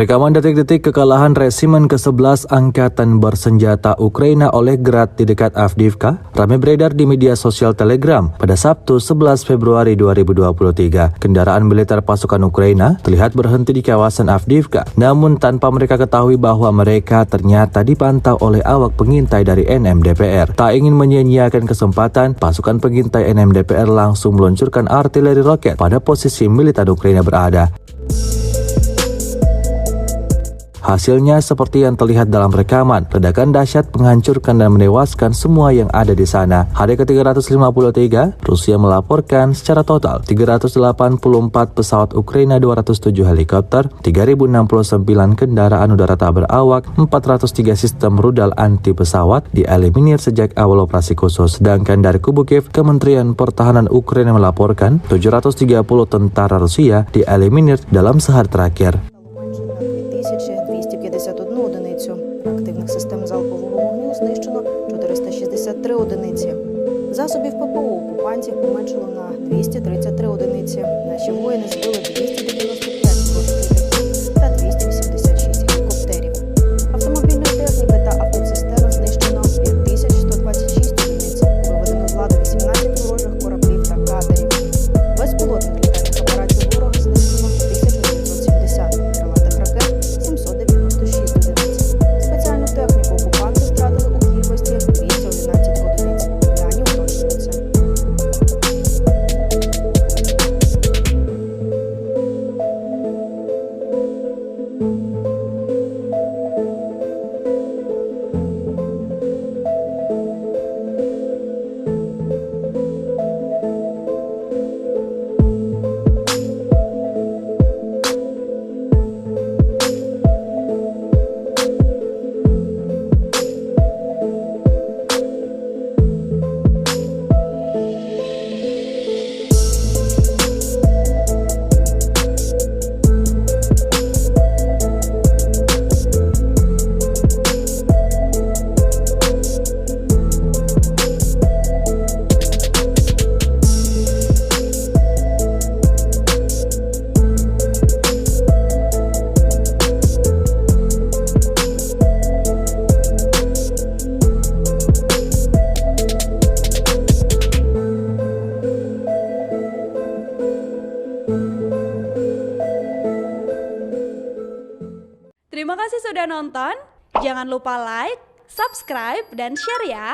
Rekaman detik-detik kekalahan resimen ke-11 Angkatan Bersenjata Ukraina oleh Grad di dekat Avdiivka ramai beredar di media sosial Telegram pada Sabtu 11 Februari 2023. Kendaraan militer pasukan Ukraina terlihat berhenti di kawasan Avdiivka, namun tanpa mereka ketahui bahwa mereka ternyata dipantau oleh awak pengintai dari NMDPR. Tak ingin menyia-nyiakan kesempatan, pasukan pengintai NMDPR langsung meluncurkan artileri roket pada posisi militer Ukraina berada. Hasilnya seperti yang terlihat dalam rekaman, ledakan dahsyat menghancurkan dan menewaskan semua yang ada di sana. Hari ke-353, Rusia melaporkan secara total 384 pesawat Ukraina, 207 helikopter, 3069 kendaraan udara tak berawak, 403 sistem rudal anti pesawat dieliminir sejak awal operasi khusus. Sedangkan dari kubu Kiev, Kementerian Pertahanan Ukraina melaporkan 730 tentara Rusia dieliminir dalam sehari terakhir. 2251 одиницю активних систем залпового вогню знищено 463 одиниці. Засобів ППО окупантів поменшало на 233 одиниці. Наші воїни збили 295 ворожих літаків та 286 гелікоптерів. Автомобільної техніки та автоцистерн знищено 5126 одиниць. Виведено з ладу 18 ворожих кораблів та катерів. Безпілотних літальних апаратів ворога знищено 1970, крилатих ракет 796 одиниць. Спеціальну техніку окупанти втратили у кількості 211 одиниць. Дані уточнюються. Terima kasih sudah nonton. Jangan lupa like, subscribe, dan share ya.